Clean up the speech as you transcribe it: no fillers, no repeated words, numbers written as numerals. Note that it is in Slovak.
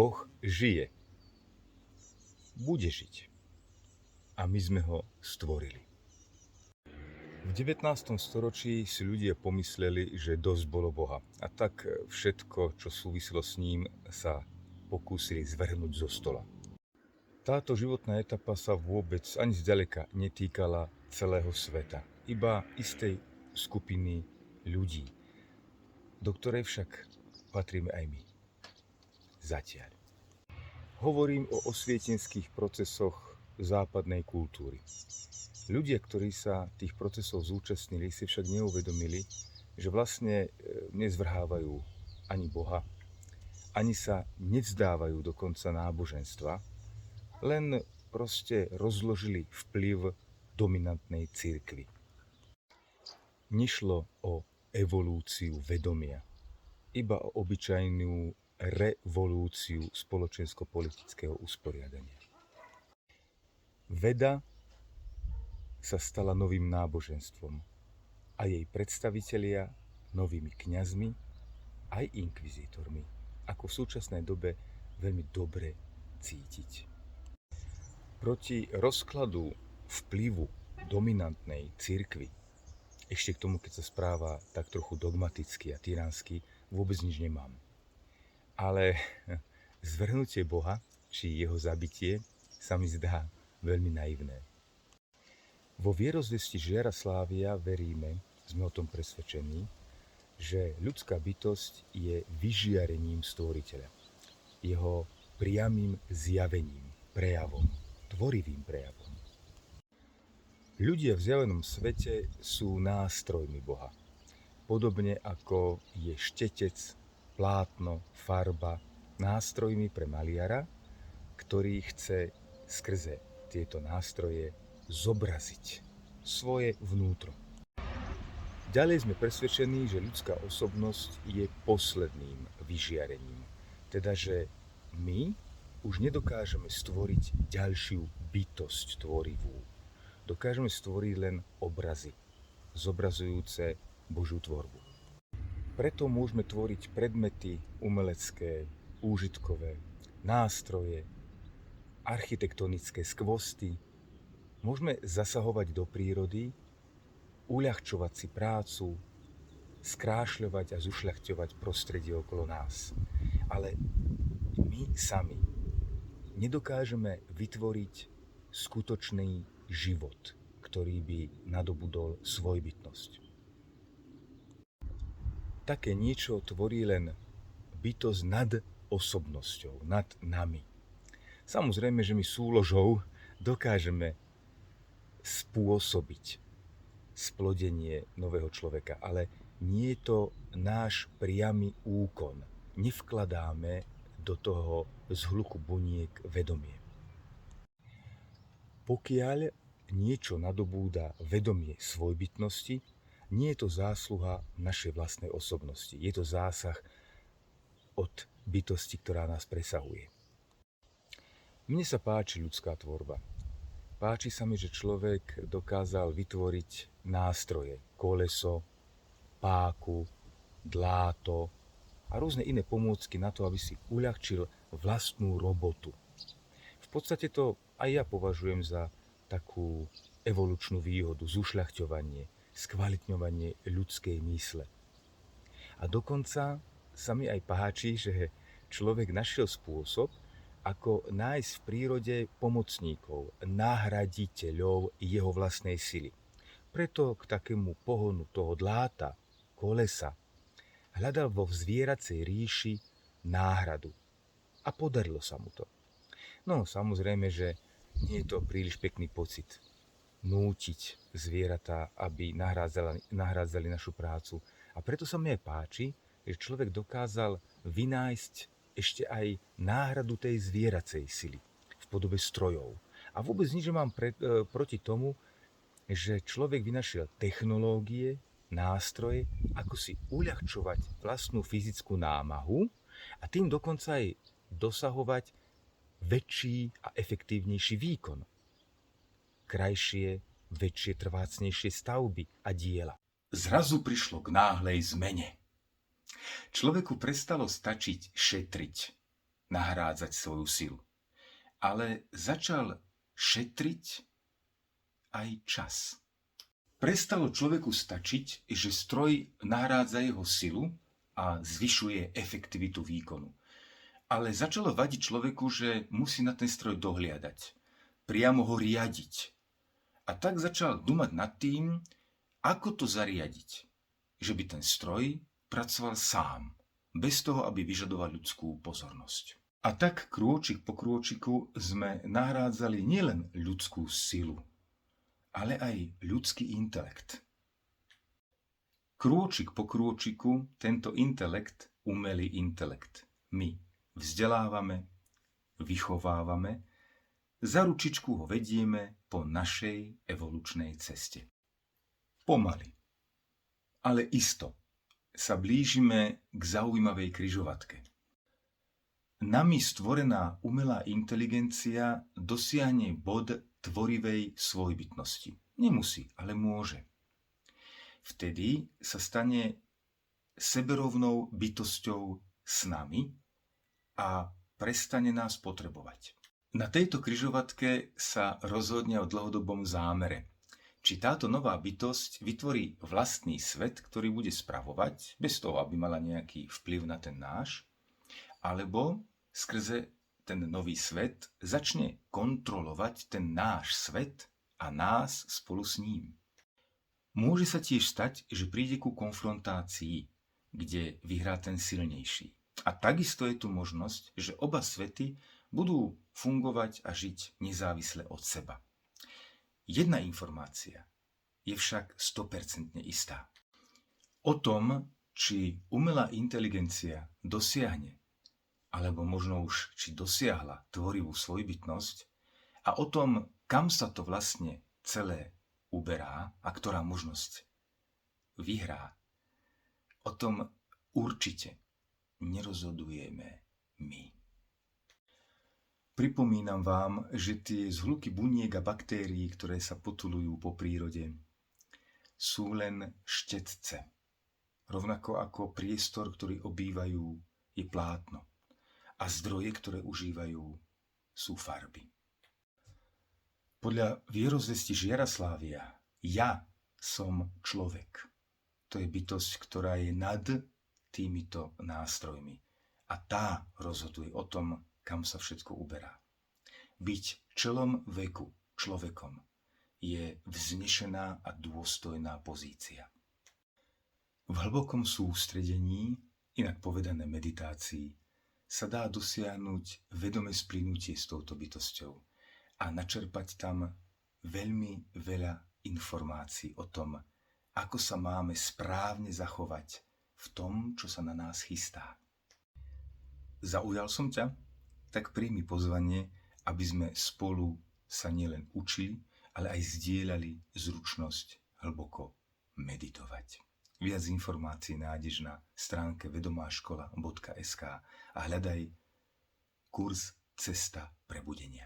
Boh žije. Bude žiť. A my sme ho stvorili. V 19. storočí si ľudia pomysleli, že dosť bolo Boha. A tak všetko, čo súviselo s ním, sa pokúsili zvrhnúť zo stola. Táto životná etapa sa vôbec ani zďaleka netýkala celého sveta. Iba istej skupiny ľudí, do ktorej však patríme aj my. Zatiaľ. Hovorím o osvietenských procesoch západnej kultúry. Ľudia, ktorí sa tých procesov zúčastnili, si však neuvedomili, že vlastne nezvrhávajú ani Boha, ani sa nevzdávajú dokonca náboženstva, len proste rozložili vplyv dominantnej cirkvi. Nešlo o evolúciu vedomia, iba o obyčajnú revolúciu spoločensko-politického usporiadania. Veda sa stala novým náboženstvom a jej predstavitelia novými kňazmi aj inkvizítormi, ako v súčasnej dobe veľmi dobre cítiť. Proti rozkladu vplyvu dominantnej cirkvi, ešte k tomu, keď sa správa tak trochu dogmaticky a tyransky, vôbec nič nemám. Ale zvrhnutie Boha, či jeho zabitie, sa mi zdá veľmi naivné. Vo vierozvesti Žiara Slávia veríme, sme o tom presvedčení, že ľudská bytosť je vyžiarením stvoriteľa. Jeho priamym zjavením, prejavom, tvorivým prejavom. Ľudia v zjavenom svete sú nástrojmi Boha. Podobne ako je štetec, plátno, farba, nástrojmi pre maliara, ktorý chce skrze tieto nástroje zobraziť svoje vnútro. Ďalej sme presvedčení, že ľudská osobnosť je posledným vyžiarením. Teda, že my už nedokážeme stvoriť ďalšiu bytosť tvorivú. Dokážeme stvoriť len obrazy, zobrazujúce Božiu tvorbu. Preto môžeme tvoriť predmety umelecké, úžitkové, nástroje, architektonické skvosty. Môžeme zasahovať do prírody, uľahčovať si prácu, skrášľovať a zušľachťovať prostredie okolo nás. Ale my sami nedokážeme vytvoriť skutočný život, ktorý by nadobudol svojbytnosť. Také niečo tvorí len bytosť nad osobnosťou, nad nami. Samozrejme, že my súložou dokážeme spôsobiť splodenie nového človeka, ale nie je to náš priamy úkon. Nevkladáme do toho zhluku buniek vedomie. Pokiaľ niečo nadobúda vedomie svojbytnosti, nie je to zásluha našej vlastnej osobnosti. Je to zásah od bytosti, ktorá nás presahuje. Mne sa páči ľudská tvorba. Páči sa mi, že človek dokázal vytvoriť nástroje, koleso, páku, dláto a rôzne iné pomôcky na to, aby si uľahčil vlastnú robotu. V podstate to aj ja považujem za takú evolučnú výhodu, zušľachťovanie, skvalitňovanie ľudskej mysle. A dokonca sa mi aj páči, že človek našiel spôsob, ako nájsť v prírode pomocníkov, nahraditeľov jeho vlastnej sily. Preto k takému pohonu toho dláta, kolesa, hľadal vo zvieracej ríši náhradu. A podarilo sa mu to. No, samozrejme, že nie je to príliš pekný pocit nútiť zvieratá, aby nahrádzali našu prácu. A preto sa mi aj páči, že človek dokázal vynájsť ešte aj náhradu tej zvieracej sily v podobe strojov. A vôbec nič nemám proti tomu, že človek vynašiel technológie, nástroje, ako si uľahčovať vlastnú fyzickú námahu a tým dokonca aj dosahovať väčší a efektívnejší výkon. Krajšie, väčšie, trvácnejšie stavby a diela. Zrazu prišlo k náhlej zmene. Človeku prestalo stačiť šetriť, nahrádzať svoju silu, ale začal šetriť aj čas. Prestalo človeku stačiť, že stroj nahrádza jeho silu a zvyšuje efektivitu výkonu. Ale začalo vadiť človeku, že musí na ten stroj dohliadať, priamo ho riadiť. A tak začal dumať nad tým, ako to zariadiť, že by ten stroj pracoval sám, bez toho, aby vyžadoval ľudskú pozornosť. A tak krôčik po krôčiku sme nahrádzali nielen ľudskú silu, ale aj ľudský intelekt. Krôčik po krôčiku tento intelekt, umelý intelekt, my vzdelávame, vychovávame, za ručičku ho vedieme po našej evolučnej ceste. Pomaly, ale isto sa blížime k zaujímavej križovatke. Nami stvorená umelá inteligencia dosiahne bod tvorivej svojbytnosti. Nemusí, ale môže. Vtedy sa stane seberovnou bytosťou s nami a prestane nás potrebovať. Na tejto križovatke sa rozhodne o dlhodobom zámere. Či táto nová bytosť vytvorí vlastný svet, ktorý bude spravovať, bez toho, aby mala nejaký vplyv na ten náš, alebo skrze ten nový svet začne kontrolovať ten náš svet a nás spolu s ním. Môže sa tiež stať, že príde ku konfrontácii, kde vyhrá ten silnejší. A takisto je tu možnosť, že oba svety budú fungovať a žiť nezávisle od seba. Jedna informácia je však 100% istá. O tom, či umelá inteligencia dosiahne, alebo možno už či dosiahla tvorivú svojbytnosť a o tom, kam sa to vlastne celé uberá a ktorá možnosť vyhrá, o tom určite nerozhodujeme my. Pripomínam vám, že tie zhluky buniek a baktérií, ktoré sa potulujú po prírode, sú len štetce. Rovnako ako priestor, ktorý obývajú, je plátno. A zdroje, ktoré užívajú, sú farby. Podľa vierozvesti Žiaraslávia, ja som človek. To je bytosť, ktorá je nad týmito nástrojmi. A tá rozhoduje o tom, kam sa všetko uberá. Byť čelom veku človekom je vznešená a dôstojná pozícia. V hlbokom sústredení, inak povedané meditácii, sa dá dosiahnuť vedomé splynutie s touto bytosťou a načerpať tam veľmi veľa informácií o tom, ako sa máme správne zachovať v tom, čo sa na nás chystá. Zaujal som ťa? Tak príjmi pozvanie, aby sme spolu sa nielen učili, ale aj zdieľali zručnosť hlboko meditovať. Viac informácií nájdeš na stránke vedomaškola.sk a hľadaj kurz Cesta prebudenia.